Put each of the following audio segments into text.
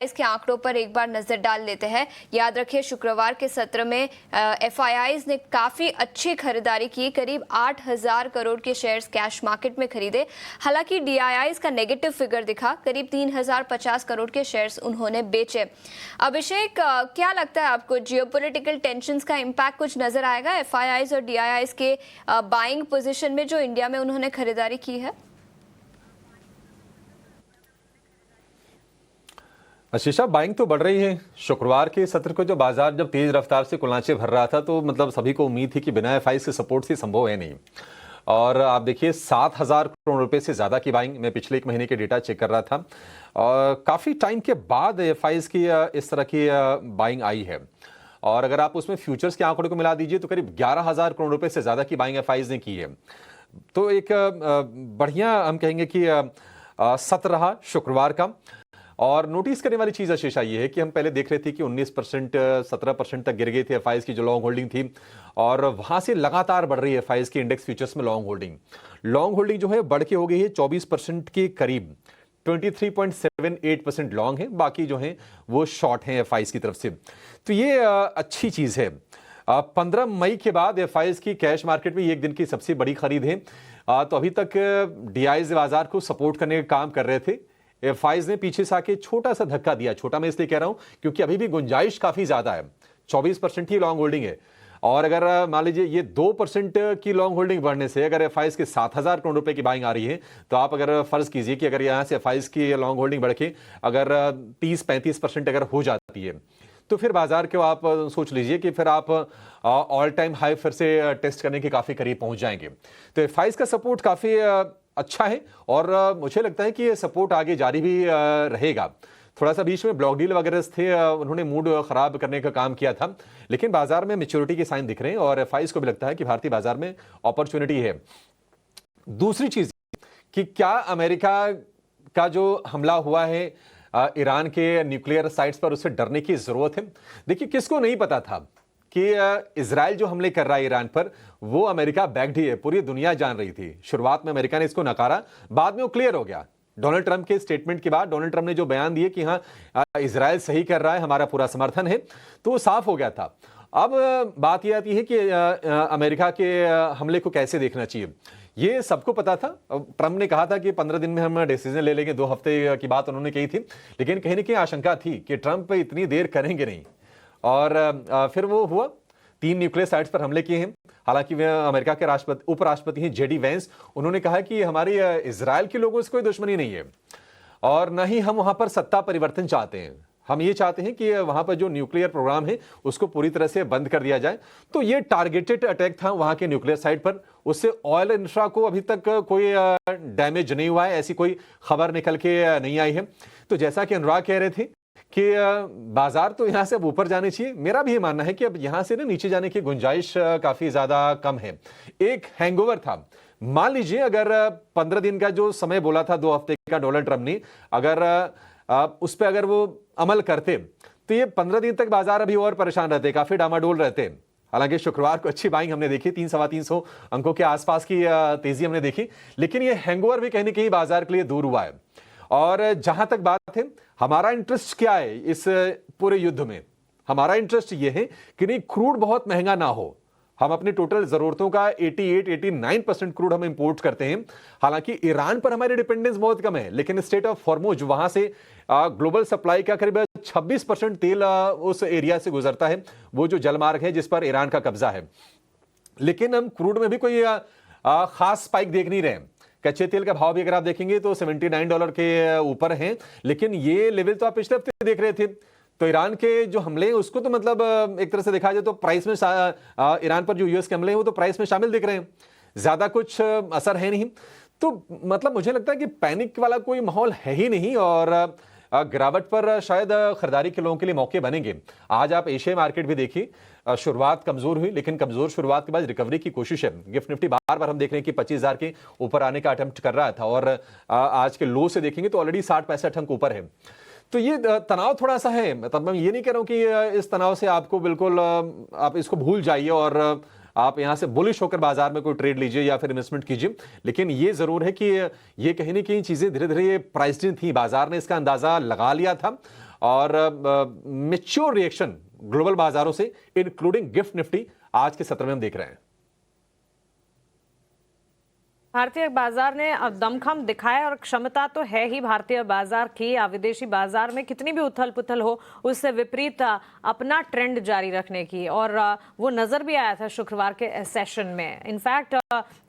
इसके आंकड़ों पर एक बार नजर डाल लेते हैं। याद रखिए शुक्रवार के सत्र में एफआईआईज ने काफी अच्छी खरीदारी की, करीब 8,000 करोड़ के शेयर्स कैश मार्केट में खरीदे। हालांकि डीआईआईज का नेगेटिव फिगर दिखा, करीब 3,050 करोड़ के शेयर्स उन्होंने बेचे। अभिषेक, क्या लगता है आपको, जियोपॉलिटिकल टेंशंस का इम्पैक्ट कुछ नजर आएगा एफआईआईज और डीआईआईज के बाइंग पोजिशन में जो इंडिया में उन्होंने खरीदारी की है? आशीषा, बाइंग तो बढ़ रही है। शुक्रवार के सत्र को जो बाजार जब तेज रफ्तार से कुलांचे भर रहा था तो मतलब सभी को उम्मीद थी कि बिना एफआईआईज के सपोर्ट से संभव है नहीं। और आप देखिए 7,000 करोड़ रुपए से ज्यादा की बाइंग, मैं पिछले एक महीने के डेटा चेक कर रहा था, और काफी टाइम के बाद एफआईआईज की इस तरह की बाइंग आई है। और अगर आप उसमें फ्यूचर्स के आंकड़े को मिला दीजिए तो करीब 11,000 करोड़ रुपए से ज्यादा की बाइंग एफआईआईज ने की है। तो एक बढ़िया हम कहेंगे कि सत्र रहा शुक्रवार का। और नोटिस करने वाली चीज आशीषा ये है कि हम पहले देख रहे थे कि 19% 17% तक गिर गई थी एफआईआईज की जो लॉन्ग होल्डिंग थी, और वहां से लगातार बढ़ रही है एफआईआईज की इंडेक्स फ्यूचर्स में लॉन्ग होल्डिंग जो है बढ़ के हो गई है 24% के करीब। 23.78% लॉन्ग है, बाकी जो है वो शॉर्ट है एफआईआईज की तरफ से। तो ये अच्छी चीज है। 15 मई के बाद एफआईआईज की कैश मार्केट में एक दिन की सबसे बड़ी खरीद है। तो अभी तक डीआईआईज बाजार को सपोर्ट करने का काम कर रहे थे। एफआईआईज ने पीछे से आके छोटा सा धक्का दिया। छोटा मैं इसलिए कह रहा हूं क्योंकि अभी भी गुंजाइश काफी ज्यादा है। 24% ही लॉन्ग होल्डिंग है, और अगर मान लीजिए ये 2% की लॉन्ग होल्डिंग बढ़ने से अगर एफआईआईज के 7,000 करोड़ रुपए की बाइंग आ रही है, तो आप अगर फर्ज कीजिए कि अगर यहां से एफआईआईज की लॉन्ग होल्डिंग बढ़ के अगर 30-35% अगर हो जाती है, तो फिर बाजार को आप सोच लीजिए कि फिर आप ऑल टाइम हाई फिर से टेस्ट करने के काफी करीब पहुंच जाएंगे। तो एफआईआईज का सपोर्ट काफी अच्छा है, और मुझे लगता है कि ये सपोर्ट आगे जारी भी रहेगा। थोड़ा सा बीच में ब्लॉक डील वगैरह थे, उन्होंने मूड खराब करने का काम किया था, लेकिन बाजार में मैच्योरिटी के साइन दिख रहे हैं और एफआईआईज को भी लगता है कि भारतीय बाजार में अपॉर्चुनिटी है। दूसरी चीज कि क्या अमेरिका का जो हमला हुआ है ईरान के न्यूक्लियर साइट्स पर, उससे डरने की जरूरत है? देखिए, किसको नहीं पता था कि इजराइल जो हमले कर रहा है ईरान पर, वो अमेरिका बैक्ड ही है। पूरी दुनिया जान रही थी। शुरुआत में अमेरिका ने इसको नकारा, बाद में वो क्लियर हो गया। डोनाल्ड ट्रंप के स्टेटमेंट के बाद डोनाल्ड ट्रंप ने जो बयान दिए कि हाँ इजराइल सही कर रहा है, हमारा पूरा समर्थन है, तो वो साफ हो गया था। अब बात यह आती है कि अमेरिका के हमले को कैसे देखना चाहिए। ये सबको पता था। ट्रंप ने कहा था कि 15 दिन में हम डिसीजन ले लेंगे, 2 हफ्ते की बात उन्होंने कही थी, लेकिन कहीं ना कहीं आशंका थी कि ट्रंप इतनी देर करेंगे नहीं। और फिर वो हुआ, 3 न्यूक्लियर साइट्स पर हमले किए हैं। हालांकि वे अमेरिका के उपराष्ट्रपति हैं जेडी वेंस, उन्होंने कहा कि हमारी इजराइल के लोगों से कोई दुश्मनी नहीं है, और न ही हम वहां पर सत्ता परिवर्तन चाहते हैं। हम ये चाहते हैं कि वहां पर जो न्यूक्लियर प्रोग्राम है उसको पूरी तरह से बंद कर दिया जाए। तो ये टारगेटेड अटैक था वहां के न्यूक्लियर साइट पर। उससे ऑयल इंफ्रा को अभी तक कोई डैमेज नहीं हुआ है, ऐसी कोई खबर निकल के नहीं आई है। तो जैसा कि अनुराग कह रहे थे कि बाजार तो यहां से अब ऊपर जाने चाहिए, मेरा भी ये मानना है कि अब यहां से ना नीचे जाने की गुंजाइश काफी ज्यादा कम है। एक हैंगओवर था। मान लीजिए अगर 15 दिन का जो समय बोला था, 2 हफ्ते का डोनाल्ड ट्रंप ने, अगर उस पर अगर वो अमल करते तो ये 15 दिन तक बाजार अभी और परेशान रहते, काफी डामाडोल रहते। हालांकि शुक्रवार को अच्छी बाइंग हमने देखी, 300-350 अंकों के आसपास की तेजी हमने देखी, लेकिन ये हैंगओवर भी कहीं ना कहीं बाजार के लिए दूर हुआ है। और जहां तक बात है, हमारा इंटरेस्ट क्या है इस पूरे युद्ध में? हमारा इंटरेस्ट यह है कि नहीं, क्रूड बहुत महंगा ना हो। हम अपनी टोटल जरूरतों का 88-89% क्रूड हम इंपोर्ट करते हैं। हालांकि ईरान पर हमारी डिपेंडेंस बहुत कम है, लेकिन स्टेट ऑफ हॉर्मुज, वहां से ग्लोबल सप्लाई का करीब 26% तेल उस एरिया से गुजरता है, वो जो जलमार्ग है जिस पर ईरान का कब्जा है। लेकिन हम क्रूड में भी कोई खास स्पाइक देख नहीं रहे। कच्चे तेल का भाव भी अगर आप देखेंगे तो $79 के ऊपर है, लेकिन ये लेवल तो आप पिछले हफ्ते देख रहे थे। तो ईरान के जो हमले हैं उसको तो मतलब एक तरह से देखा जाए तो प्राइस में ईरान पर जो यूएस के हमले हैं वो तो प्राइस में शामिल दिख रहे हैं, ज्यादा कुछ असर है नहीं। तो मतलब मुझे लगता है कि पैनिक वाला कोई माहौल है ही नहीं, और गिरावट पर शायद खरीदारी के लोगों के लिए मौके बनेंगे। आज आप एशिया मार्केट भी देखिए, शुरुआत कमजोर हुई, लेकिन कमजोर शुरुआत के बाद रिकवरी की कोशिश है। गिफ्ट निफ्टी बार बार हम देख रहे हैं कि 25,000 के ऊपर आने का अटेम्प्ट कर रहा था, और आज के लो से देखेंगे तो ऑलरेडी 60-65 अंक ऊपर है। तो ये तनाव थोड़ा सा है। मतलब मैं ये नहीं कह रहा हूं कि इस तनाव से आपको बिल्कुल आप इसको भूल जाइए और आप यहां से बुलिश होकर बाजार में कोई ट्रेड लीजिए या फिर इन्वेस्टमेंट कीजिए, लेकिन ये जरूर है कि ये कहीं ना कहीं चीजें धीरे धीरे प्राइस्ड इन थी, बाजार ने इसका अंदाजा लगा लिया था और मैच्योर रिएक्शन ग्लोबल बाजारों से, इंक्लूडिंग गिफ्ट निफ्टी, आज के सत्र में हम देख रहे हैं। भारतीय बाजार ने अब दमखम दिखाया और क्षमता तो है ही भारतीय बाजार की विदेशी बाजार में कितनी भी उथल पुथल हो उससे विपरीत अपना ट्रेंड जारी रखने की, और वो नजर भी आया था शुक्रवार के सेशन में। इनफैक्ट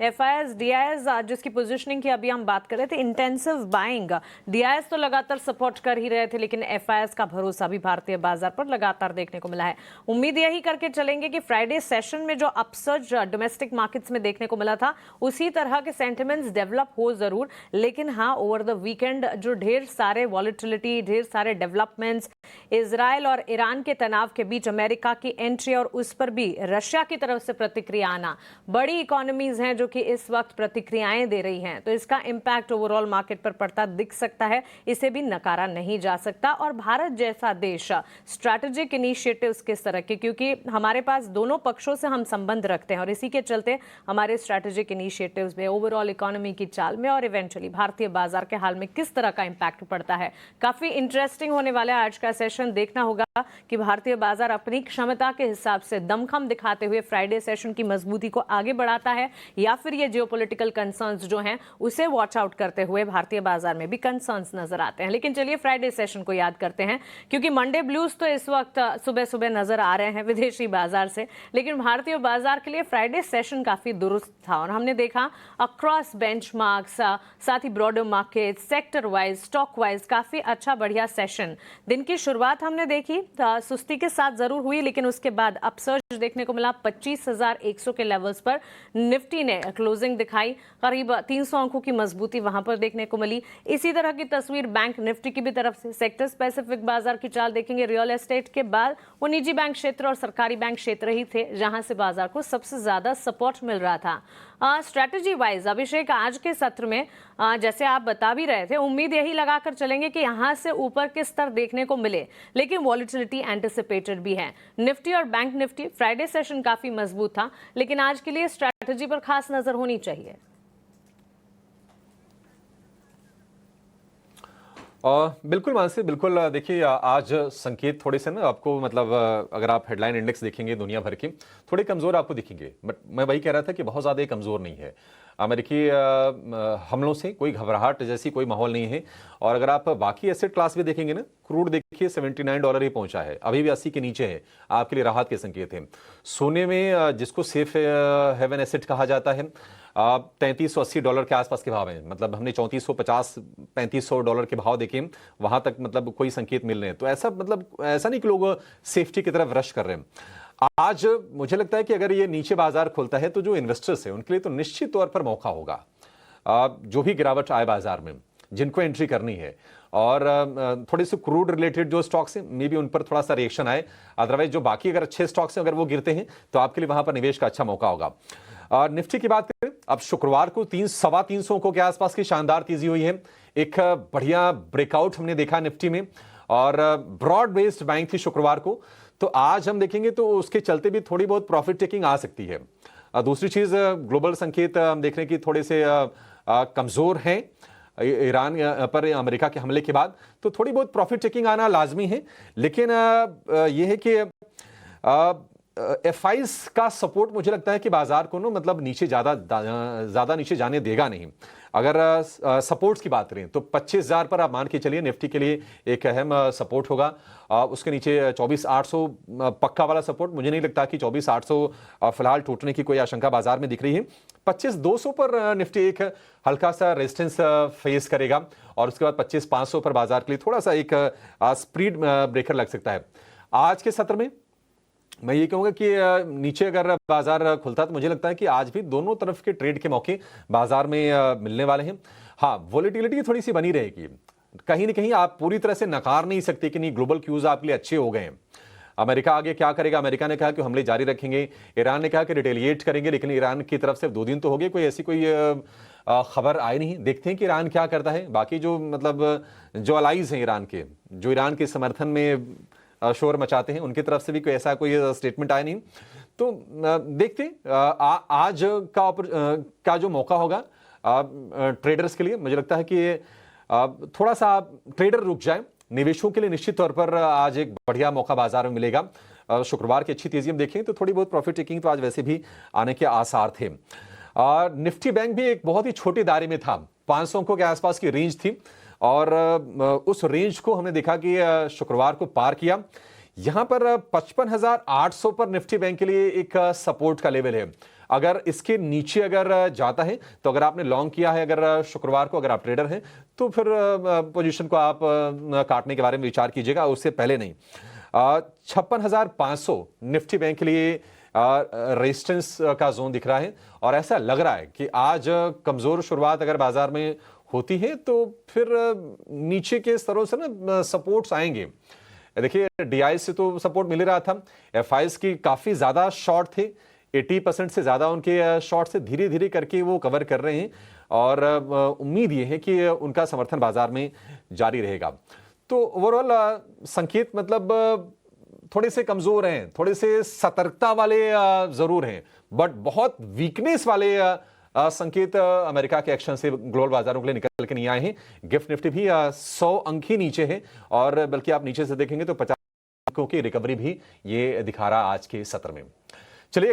एफआईएस डीआईएस जिसकी पोजीशनिंग की अभी हम बात कर रहे थे, इंटेंसिव बाइंग, डीआईएस तो लगातार सपोर्ट कर ही रहे थे, लेकिन एफआईएस का भरोसा भी भारतीय बाजार पर लगातार देखने को मिला है। उम्मीद यही करके चलेंगे कि फ्राइडे सेशन में जो अपसर्ज डोमेस्टिक मार्केट्स में देखने को मिला था उसी तरह सेंटिमेंट्स डेवलप हो जरूर, लेकिन हाँ ओवर द वीकेंड जो ढेर सारे वॉलेटिलिटी, ढेर सारे डेवलपमेंट्स, इजराइल और ईरान के तनाव के बीच अमेरिका की एंट्री और उस पर भी रशिया की तरफ से प्रतिक्रिया आना, बड़ी इकोनॉमीज हैं जो कि इस वक्त प्रतिक्रियाएं दे रही हैं, तो इसका इंपैक्ट ओवरऑल मार्केट पर पड़ता दिख सकता है, इसे भी नकारा नहीं जा सकता। और भारत जैसा देश स्ट्रैटेजिक इनिशिएटिव्स किस तरह के, क्योंकि हमारे पास दोनों पक्षों से हम संबंध रखते हैं और इसी के चलते हमारे स्ट्रैटेजिक इनिशिएटिव्स में ओवरऑल इकोनॉमी की चाल में और इवेंचुअली भारतीय बाजार के हाल में किस तरह का इंपैक्ट पड़ता है, काफी इंटरेस्टिंग होने वाला है आज का सेशन। देखना होगा कि भारतीय बाजार अपनी क्षमता के हिसाब से दमखम दिखाते हुए फ्राइडे सेशन की मजबूती को आगे बढ़ाता है या फिर ये जियोपॉलिटिकल कंसर्न्स जो हैं उसे वॉच आउट करते हुए भारतीय बाजार में भी कंसर्न्स नजर आते हैं। लेकिन चलिए फ्राइडे सेशन को याद करते हैं, क्योंकि मंडे ब्लूज तो इस वक्त सुबह सुबह नजर आ रहे हैं विदेशी बाजार से, लेकिन भारतीय बाजार के लिए फ्राइडे सेशन काफी दुरुस्त था और हमने देखा अक्रॉस बेंचमार्क्स, साथ ही broader market, sector wise, stock wise काफी अच्छा बढ़िया सेशन। दिन की शुरुआत हमने देखी सुस्ती के साथ जरूर हुई, लेकिन उसके बाद अपसर्ज देखने को मिला 25,100 के लेवल्स पर। निफ्टी ने क्लोजिंग दिखाई, करीब 300 अंकों की मजबूती वहां पर देखने को मिली। इसी तरह की तस्वीर बैंक निफ्टी की भी तरफ से। सेक्टर स्पेसिफिक बाजार की चाल देखेंगे, रियल एस्टेट के बाद वो निजी बैंक क्षेत्र और सरकारी बैंक क्षेत्र ही थे जहां से बाजार को सबसे ज्यादा सपोर्ट मिल रहा था। स्ट्रैटेजी वाइज अभिषेक, आज के सत्र में जैसे आप बता भी रहे थे, उम्मीद यही लगाकर चलेंगे कि यहां से ऊपर के स्तर देखने को मिले, लेकिन वॉलेटिलिटी एंटिसिपेटेड भी है। निफ्टी और बैंक निफ्टी फ्राइडे सेशन काफी मजबूत था, लेकिन आज के लिए स्ट्रैटेजी पर खास नजर होनी चाहिए। बिल्कुल मानसी, बिल्कुल। देखिए आज संकेत थोड़े से ना आपको, मतलब अगर आप हेडलाइन इंडेक्स देखेंगे दुनिया भर के, थोड़े कमज़ोर आपको दिखेंगे, बट मैं वही कह रहा था कि बहुत ज़्यादा कमज़ोर नहीं है। अमेरिकी हमलों से कोई घबराहट जैसी कोई माहौल नहीं है। और अगर आप बाकी एसेट क्लास भी देखेंगे ना, क्रूड देखिए $79 ही पहुंचा है, अभी भी 80 के नीचे है, आपके लिए राहत के संकेत हैं। सोने में जिसको सेफ हेवन एसेट कहा जाता है, $3380 के आसपास के भाव हैं, मतलब हमने $3450-3500 के भाव देखे, वहां तक मतलब कोई संकेत मिल रहे हैं। तो ऐसा मतलब ऐसा नहीं कि लोग सेफ्टी की तरफ रश कर रहे हैं। आज मुझे लगता है कि अगर ये नीचे बाजार खुलता है तो जो इन्वेस्टर्स है उनके लिए तो निश्चित तौर पर मौका होगा। जो भी गिरावट आए बाजार में, जिनको एंट्री करनी है, और थोड़े से क्रूड रिलेटेड जो स्टॉक्स हैं मे बी उन पर थोड़ा सा रिएक्शन आए, अदरवाइज जो बाकी अगर अच्छे स्टॉक्स हैं अगर वो गिरते हैं तो आपके लिए वहां पर निवेश का अच्छा मौका होगा। निफ्टी की बात करें, अब शुक्रवार को 300-325 अंकों के आसपास की शानदार तेजी हुई है। एक बढ़िया ब्रेकआउट हमने देखा निफ्टी में, और ब्रॉड बेस्ड बैंक थी शुक्रवार को, तो आज हम देखेंगे तो उसके चलते भी थोड़ी बहुत प्रॉफिट टेकिंग आ सकती है। दूसरी चीज, ग्लोबल संकेत हम देख रहे हैं कि थोड़े से कमजोर हैं ईरान पर अमेरिका के हमले के बाद, तो थोड़ी बहुत प्रॉफिट टेकिंग आना लाजमी है। लेकिन यह है कि एफआईज का सपोर्ट मुझे लगता है कि बाजार को ना मतलब नीचे ज्यादा नीचे जाने देगा नहीं। अगर सपोर्ट्स की बात करें तो 25,000 पर आप मान के चलिए निफ्टी के लिए एक अहम सपोर्ट होगा। उसके नीचे 24,800 पक्का वाला सपोर्ट, मुझे नहीं लगता कि 24,800 फिलहाल टूटने की कोई आशंका बाजार में दिख रही है। 25,200 पर निफ्टी एक हल्का सा रेजिस्टेंस फेस करेगा, और उसके बाद 25,500 पर बाजार के लिए थोड़ा सा एक स्प्रीड ब्रेकर लग सकता है। आज के सत्र में मैं ये कहूंगा कि नीचे अगर बाजार खुलता तो मुझे लगता है कि आज भी दोनों तरफ के ट्रेड के मौके बाजार में मिलने वाले हैं। हाँ, वोलेटिलिटी थोड़ी सी बनी रहेगी, कहीं ना कहीं आप पूरी तरह से नकार नहीं सकते कि नहीं ग्लोबल क्यूज आपके लिए अच्छे हो गए हैं। अमेरिका आगे क्या करेगा? अमेरिका ने कहा कि हमले जारी रखेंगे, ईरान ने कहा कि रिटेलिएट करेंगे, लेकिन ईरान की तरफ से 2 दिन तो हो गए, कोई ऐसी कोई खबर आई नहीं। देखते हैं कि ईरान क्या करता है। बाकी जो मतलब जो अलाइज हैं ईरान के, जो ईरान के समर्थन में शोर मचाते हैं, उनकी तरफ से भी कोई ऐसा कोई स्टेटमेंट आया नहीं। तो देखते आज का जो मौका होगा ट्रेडर्स के लिए, मुझे लगता है कि थोड़ा सा ट्रेडर रुक जाए, निवेशों के लिए निश्चित तौर पर आज एक बढ़िया मौका बाजार में मिलेगा। शुक्रवार की अच्छी तेजी हम देखें तो थोड़ी बहुत प्रॉफिट टेकिंग तो आज वैसे भी आने के आसार थे। निफ्टी बैंक भी एक बहुत ही छोटे दायरे में था, 500 अंकों के आसपास की रेंज थी और उस रेंज को हमने देखा कि शुक्रवार को पार किया। यहां पर 55,800 पर निफ्टी बैंक के लिए एक सपोर्ट का लेवल है। अगर इसके नीचे अगर जाता है तो अगर आपने लॉन्ग किया है अगर शुक्रवार को, अगर आप ट्रेडर हैं तो फिर पोजीशन को आप काटने के बारे में विचार कीजिएगा, उससे पहले नहीं। 56,500 निफ्टी बैंक के लिए रेजिस्टेंस का जोन दिख रहा है और ऐसा लग रहा है कि आज कमजोर शुरुआत अगर बाजार में होती है तो फिर नीचे के स्तरों से ना सपोर्ट्स आएंगे। देखिए डीआई से तो सपोर्ट मिल रहा था, एफआईज की काफी ज्यादा शॉर्ट थे, 80% से ज्यादा उनके शॉर्ट से धीरे धीरे करके वो कवर कर रहे हैं और उम्मीद ये है कि उनका समर्थन बाजार में जारी रहेगा। तो ओवरऑल संकेत मतलब थोड़े से कमजोर हैं, थोड़े से सतर्कता वाले जरूर हैं, बट बहुत वीकनेस वाले संकेत अमेरिका के एक्शन से ग्लोबल बाजारों के लिए निकल के नहीं आए हैं। गिफ्ट निफ्टी भी 100 अंक ही नीचे है और बल्कि आप नीचे से देखेंगे तो 50 अंकों की रिकवरी भी ये दिखा रहा आज के सत्र में। चलिए